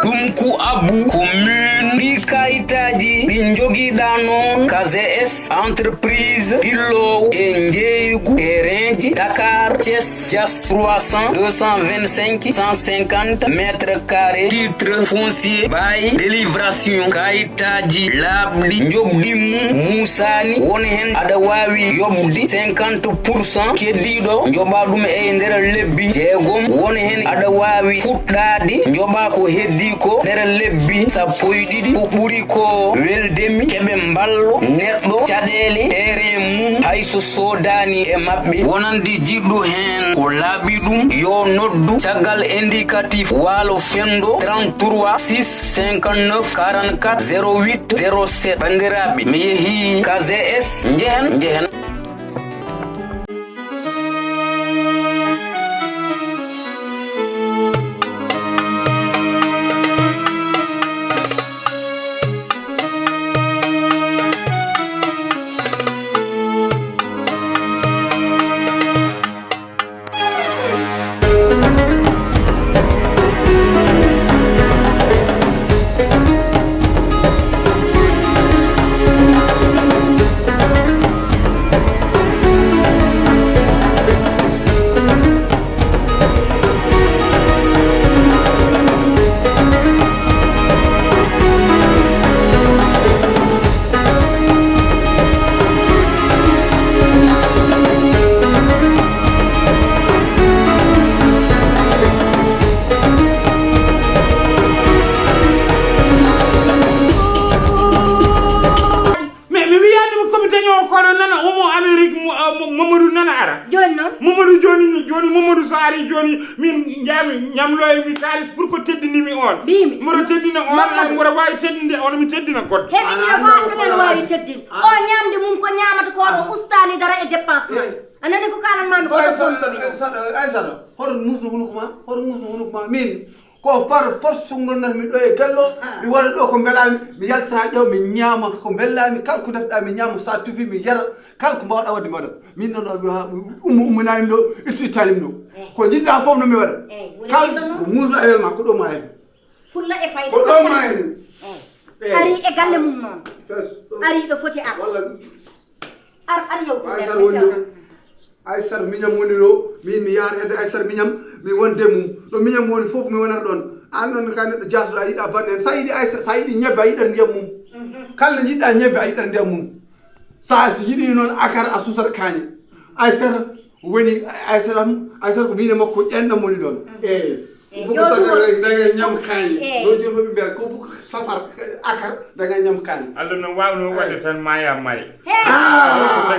Dumku abu commune ɗi kayitaji ɗi jogiɗa noon KGS entreprise illowo e jeeygu terrainji Dakar Thiès Dias 300 225 150 mètres carrés titre foncier bail délivration kayitaji laaɓɗi jobdimu musani woni hen aɗa wawi yobdi 50% keddiɗo joɓa ɗum e nder lebbi jeegom woni hen aɗa wawi fuɗɗade joɓa ko heddi ko nder lebbi sappo e ɗiɗi ko ɓuri ko weldemi keɓe mballo neɗɗo caɗele terrain mum hayso sodani e maɓɓe wonandi jiɗɗo hen ko laaɓi ɗum yo noddu caggal indicatif waalo fendo 33 6 59 44 08 07 bandiraɓe mi yeehi KGS jehen min ñamloy mi kalis pour ko teddini mi on bimi mo teddina on mo wawi teddinde on mi teddina god hebi ni fa ngel wawi teddin o ñamde mum ko ñamata ko do ustani dara e dépensement anani ko kalan mami ko fon ko mi ay sara hodo musnu hunu kuma min ko par force ngondar mi do e gallo mi wala do ko belami mi yaltana ƴew mi ñama ko bellami kalko defda mi ñama sa tufi mi yara kalko mbawda wadde mbaɗa min non do ummunani do itti talim do ko jidda fof no mi waɗa kalko musna e welma ko ɗo ma hen fulla e fayda ko ɗo ma hen ari e galle mum noon ari ɗo foti ar yow Aysar miñam woni ɗo min mi yaara hedde Aysar miñam mi wonde mum ɗo miñam woni fof mi wonata ɗon an ɗon ka neɗɗo jasɗo a yiɗa banɗe hen sa yiɗi Aysar sa yiɗi ñebbe a yiɗat ndiyam mum kala jiɗɗa ñebbe a yiɗat ndiyam mum sa yiɗi noon akara a susat kañe Aysar woni Aysar ko min e makko ƴenɗam woni ɗon buko daga ñam kañe ɗo joni fof ɓe mbiyata ko buko safar akar daga ñam kañe Allah no wawno waɗde tan maya mari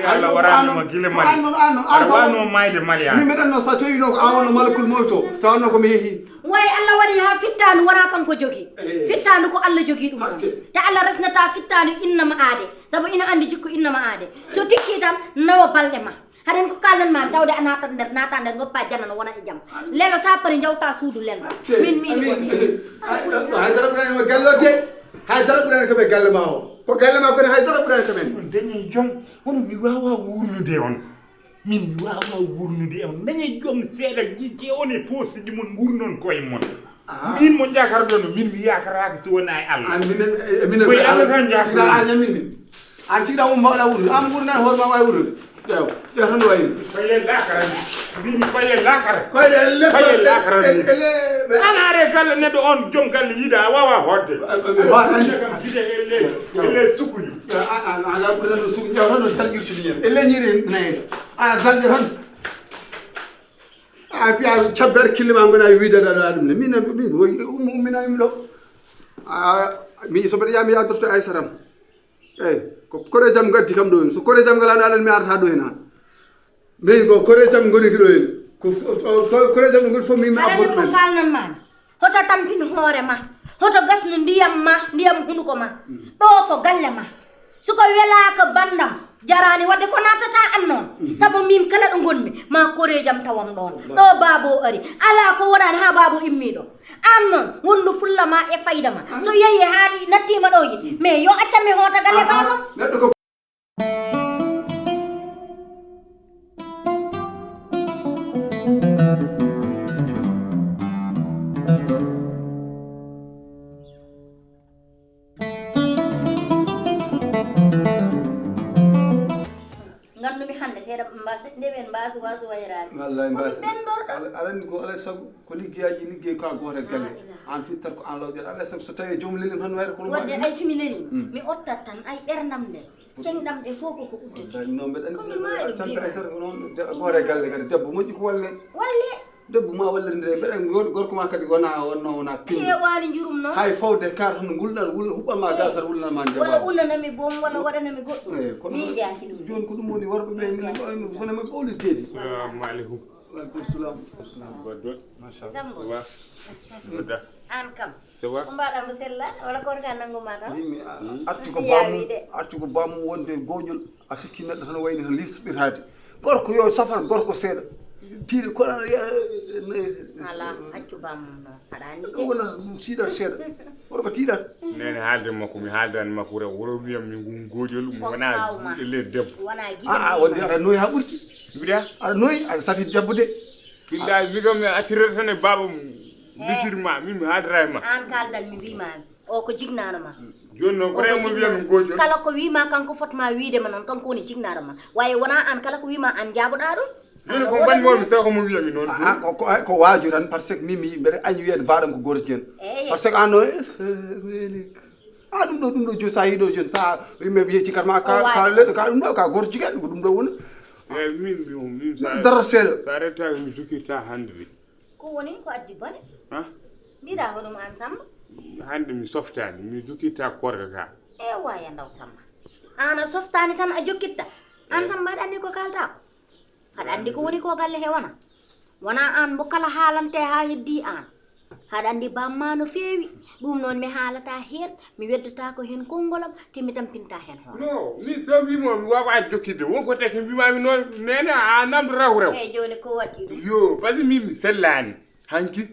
Allah waranoma guila mari wawno mayde mariya min mbeɗanno sa towino ko awonno malakul mawto tawanno komi yeehi way Allah waɗi ha fittani wona kanko jogui fittani ko Allah jogui ɗum ɗon te Allah resnata fittani innama aade saabu ina andi jikku innama aade so tikki tan nawa balɗe ma haɗen ko kalan ma tawde a nata nder goppa janano wona e jaam lelo sa pari jawta suudu lelma min haydara ɓuranema gallote haydara ɓurani koɓe galle ma o ko galle ma kone haydara ɓurani komen dañi joom hono mi wawa wurnude on min mi wawa wurnude on dañi joom seeɗa jikki on e poosiji mon gurnon koye mon min mo jakarɗono min mi yakaraki so wona e Allah koye Allah tan jakarɗo a ñamin min an cikiɗa mo mbawɗa wurnude an wurnan hoorema wawi wurnude ƴeew tan no wayi koye lakara mbimi koye lakara an are galle neɗɗo on joom galle yiida a wawa hodde gide elle sukuñu ala ɓurɗa ɗo suku ƴeew tan no talƴirtude ñen elle ñiri nayde ana dalde tan a piya cabbere killima gona wiidadaɗa ɗum ne min umminami ɗo mi so mbeɗa yaha mi yadorto Ayssaram eyyi ko kore jam gaddi kam ɗo hen so kore jam galano aɗan mi arata ɗo hen han min ko kore jam goni ki ɗo hen ko kore jam goni fof mimi abboɗ men kalnan mami hoto tampin hoore ma hoto gasno ndiyam hunuko ma ɗo ko galle ma soko welaka bandam jarani wadde ko natata an noon saabu min kala ɗo gonmi ma kore jam tawam ɗon ɗo baabo ari ala ko waɗani ha baabo immiɗo an noon wondu fulla ma e fayda ma so yeehi haali nattima ɗo yi mais yo accami hoota galle baabo basu wayrani wallahi mbas alani ko ala sabu ko liggeyaaji liggey ko goto galle an fittar ko an lawde ala sabu so tawi joom lelim tan wayre ko wonde ay sumi lelim mi ottat tan ay ɓerdam nde cengɗam ɗe fof koko udditi no mbeɗa andi tan ay sar noon goto galle kadi debbo moƴƴi ko walle debbo ma wallirinde mbeɗa gorko ma kadi wona pin hewani jurum noon hay fawde kar tan gulɗan huɓɓanma gasar wulnanma nde walla unnanami boom walla waɗanami goɗɗum miijaki ɗum joni ko ɗum woni worɓe ɓe fonema ɓowliteedi assalamu aleykum waleykum salam goddol Sambo godda an kam so wa ko mbaɗamo sella walla korka nangguma tan mimi arti ko bamum wonde goƴol a sikki neɗɗo tan wayni tan lisɓirade gorko yo safara gorko seeɗa tiiɗe kono ala accu bamum noon aɗa andi ɗum wonata ɗum siidata seeɗa worko tiiɗata nene haalde makko mi haaldani makko re woro wiyam mi goƴol wona le debbo wona wonde aɗa noyi ha ɓurti mbiɗa aɗa noyi aɗa safide jabbude billahi mbiɗo mi attirata tan e baba bitirma min mi haaldata e ma an kaldal mi wimami o ko jignano ma joni noon ko remo wiyam mi goƴol kala ko wima kanko fotma wiidema noon kanko woni jignano ma wayi wona an kala ko wima an jaaboɗa ɗum joni ko mbanmomi saw komo wiyami noon ko waaju tan par ce que mimi mbeɗa añi wiyede mbaɗam ko goto jen par ce que an o ɗum ɗo joni sa yiiɗo joni sa yimɓe wiye cikatma ka ɗum ɗo ka goto jigaɗo ko ɗum ɗo woni eyyi min dara seeɗa sa rettaki mi jokkirta hande de ko woni ko addi bone ha mbiɗa ko ɗum an Samba hande mi softani mi jokkirta korka ka e waya ndaw Samba an a softani tan a jokkitta an Samba aɗa andi ko kalta ko aɗa andi ko woni ko galle he wona an mo kala haalante ha heddi an haɗa andi bamma no feewi ɗum noon mi haalata hen mi weddata ko hen kongolam te mi tampinta hen hoore non min so wimo mi wawani jokkidde wonko teke mbimami noon nene a namdo raw eyyi joni ko waɗi ɗum yo par ce que min mi sellani hanki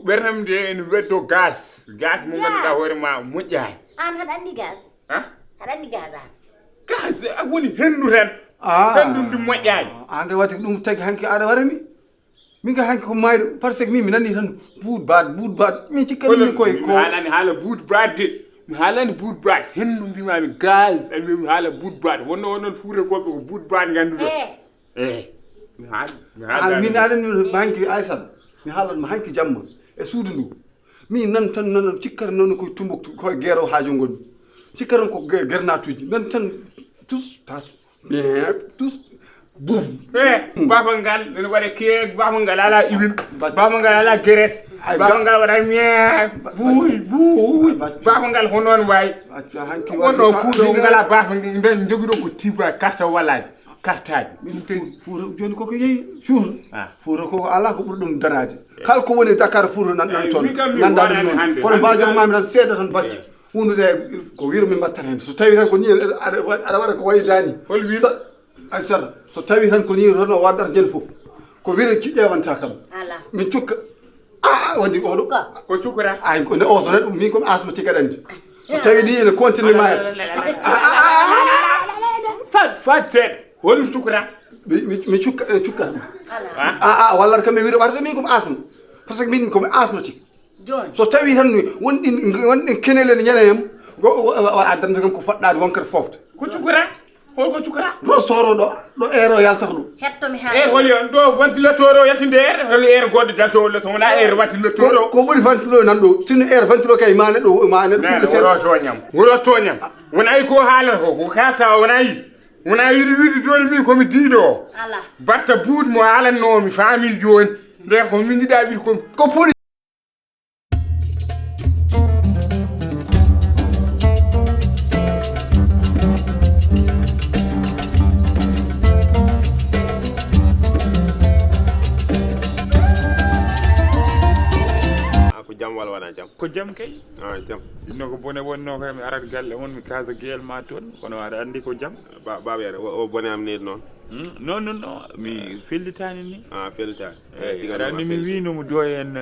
ɓernam nde ene weddo gaz mo ganduɗa hoore ma moƴƴani an haɗa andi gaz ha haɗa andi gaz an gaz woni hendu tan hendu ndi moƴƴani an kay watti ɗum tagi hanki aɗa warami min ka hanki ko mayɗo par ce que min mi nani tan buud bad min cikkanimi koye ko haalani haala buud bad de mi haalani buud bad hendu mbimami gaz aɗa wiya mi haala buud bad wonno wonon fuure goɓɓe ko buud bad ganduɗo mi haala min aɗani hanki Aissata mi haalatma hanki jamma e suudu ndu min nan tan nan cikkata noon koye Tumbuktu koye guero haajo gonmi cikkatan ko gernatuji nan tan tous tas tous boum bafal ngal ene waɗa keek bafal ngal ala iwin bafal ngal ala geres bafal ngal waɗa mie buuy bafal ngal ko noon wayi wonɗo fuuɗo ngala bafal nden jogiɗo ko tiba carte wallaji kartaji fuura joni koko yeeyi fuura koko ala ko ɓuri ɗum darade kala ko woni Dakar fuura nan toon nanda ɗum noon kono mbajormami tan seeɗa tan bacci hunde nde ko wirmi mbattata hen so tawi tan ko ni aɗa waɗa ko waydani Aissata so tawi tan ko ni tan o waddata jel foof ko wire ƴewanta kam min cukka wandi oɗo ko cukkata ay nde o so ɗum min komi asthmatique aɗa andi so tawi ni ene continue ma fat seeɗa wonɗum cukkata mi cukkata ɗum wallata kam mi wiro ɓarta min komi asthme par ce que min komi asthmatique so tawi tan wonɗin kenele ne ñanayam addanta kam ko faɗɗade wonkata fofta ko cukkata holko cukkata ɗo soroɗo ɗo air o yaltata ɗum hettomi air holi on ɗo ventilateur o yaltinde air holi air goɗɗo jalto so wona air ventilateur o ko ɓuri ventilo nan ɗo sinno air ventilo kay ma neɗɗo wuro toñam wona ayi ko haalata ko kalta wona yi wona wiide joni min komi diiɗo o batta buud mo haalanno mi faami joni nde ko min jiɗa wiide ko poli ko jam kay jam sinno ko bone wonno kam mi arat galle mon mi kaasa geel ma toon kono aɗa andi ko jam baba yare o bone am ni noon non mi fellitani ni fellitani aɗa andi mi winomo do en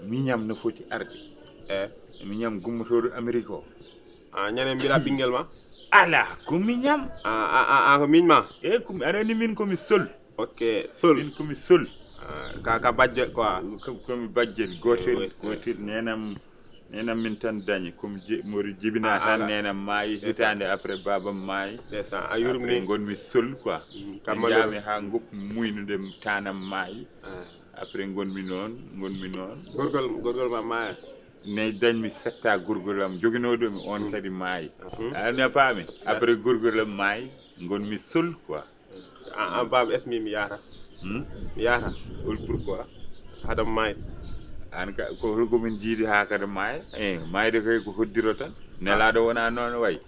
miñam no foti arde miñam gummotoɗo Amérique o ñande mbiɗa ɓinguel ma ala ko miñam ko miñma komi aɗa andi min komi sol ok sol min komi sol ka bajje quoi komi bajjen gotel nenam nena min tan dañi comme mori jibina tan nena maayi hitande après babam maayi c'est ça a yurmi gonmi sol quoi jami ha goppi muynude tanam maayi après gonmi non gorgol ma maaya ne dañmi setta gorgolam joginoɗomi on kadi maayi ana paami après gorgolam maayi gonmi sol quoi en bab esmi mi yata ol pourquoi hadam maayi an ka ko holko min jiidi ha kada maaya maayde kay ko hoddiro tan nelaɗo wona noon way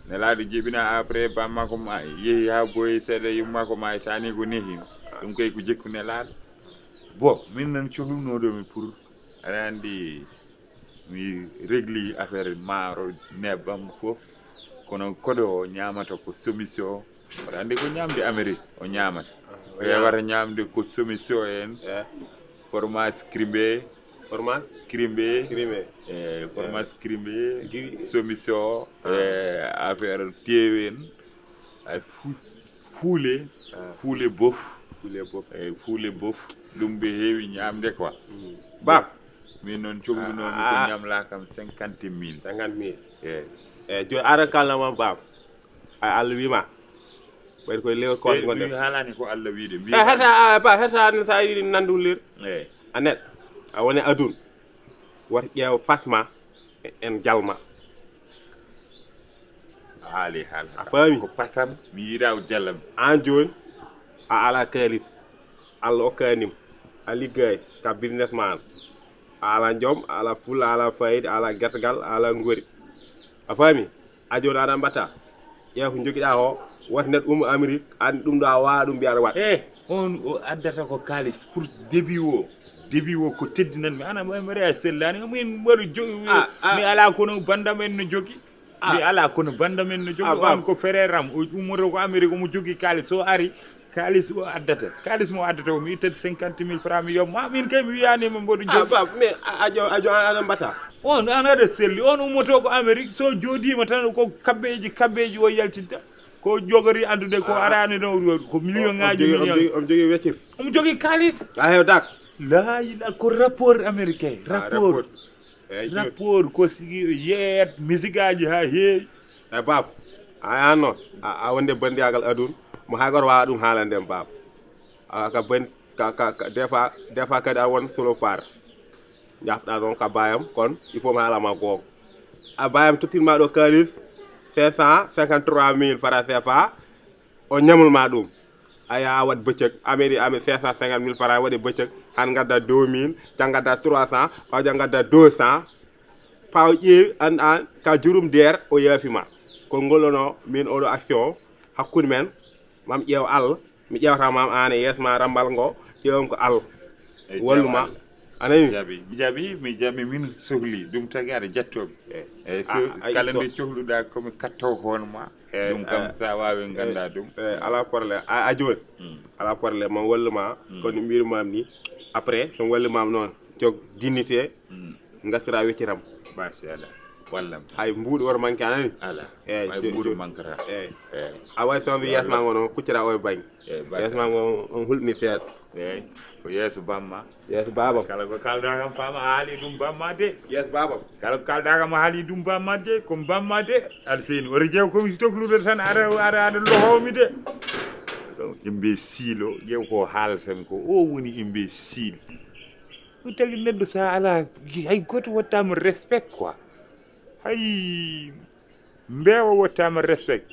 nelaɗo jibina après bamma ko maayi yeehi ha boyi seeɗa yumma ko maayi tani ko nehi ɗum kay ko jekku nelaɗo bon min nan cohlunoɗomi pour aɗa andi mi régli affaire maaro nebbam fof kono koɗo o ñamata ko soumission aɗa andi ko ñamde Amérique o ñamata o yewata ñamde ko soumission en fromage crimbé fromage crimbé soumission affaire tewen ay fuule bof ɗum ɓe heewi ñamde quoi bab min noon cohlunomi ko ñamla kam 50 000 joni aɗa kalnama bab Allah wima ɓayde koye lewol kon gonɗe haalani ko Allah wiide heta sa yiɗi nandulir a neɗɗo a woni aduna wata ƴeewa pasma en jalma haali a faami ko pasam mi yiɗa o jallam an joni a ala kalif Allah okkanima a liggay ka business man a ala joom a ala fulla a ala fayide a ala guertogal a ala ngori a faami a joni aɗa mbatta ƴeewa ko joguiɗa o wata neɗɗo Amérique andi ɗum ɗo a wawa ɗum mbiyaɗa waɗa on o addata ko kalis pour début o ko teddinanmi ana mari a sellani min mbaɗo jogi mi ala kono bandam en no jogi mi ala kono bandam en no jogi on ko frère am o ummoto ko Amérique omo jogui kalis so ari kalis o addata kalis mo addata o mi ittata 50 000 francs mi yomma min kay mi wiyanima mboɗo jogi mais ajo aɗa mbatta on an aɗa selli on ummoto ko Amérique so jodima tan ko kabbeji o yaltinta ko jogori andude ko arani no ko million ngaji on jogi weccir omo jogui kalis a hewdak la ila ko rapport américain rapport ko sigi yeet musigaji ha heewi bab a noon a wonde bandiyagal aduna mo haygor wawa ɗum haalande bab ka ban des fois kadi a won solo part jafɗa noon ka bayam kono il faut mi haalama googo a bayam tottirma ɗo kalis 553 000 francs CFA o ñamulma ɗum aya wat beccëk amedi 550 000 francs waɗi beccëk han gadda 2000 jan gadda 300 o jan gadda 200 paw ƴeewi an ka jurum der o yaafima ko ngolono min oɗo action hakkude men mam ƴeew Allah mi ƴewata mam an e yesma rambal ngo ƴeewam ko Allah walluma anayi mi jaɓi min sohli ɗum tagi aɗa jettoɓe eyyi so kala nde cohluɗa komi katto hono ma ɗum kam sa wawi ganda ɗum ala probléme a joni ala probléme man walluma kono mbirumam ni après somi wallumam noon jog dignité gasira weccitam machallah wallam hay mbuuɗo woto manque anani ala eyyi mbuuɗo manquera eyyi a way so mbi yesma ngo noon kuccata o e bañ yesma ngo on hulɓini seeɗa eyyi ko yeeso bamma yeeso babam kala ko kalɗa kam faama a haali ɗum bamma de yeeso babam kala ko kalɗa kam a haali ɗum bamma de komi bamma de aɗa seyni oto jeew komi tohlude tan aɗa lohomi de imbe siilo ƴeew ko haalatan ko o woni imbe siilo ɗum tagi neɗɗo sa ala hay goto wattama respect quoi hay mbeewa wattama respect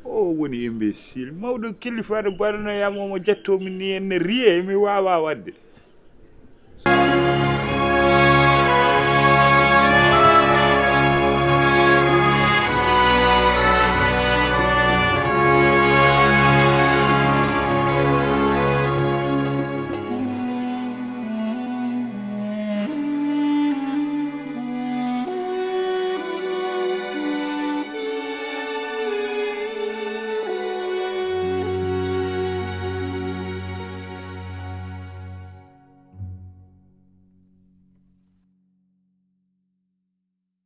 o woni imbécile mawɗo kilifaɗo mbaɗanoyam omo jettomi ni henne riye mi wawa wadde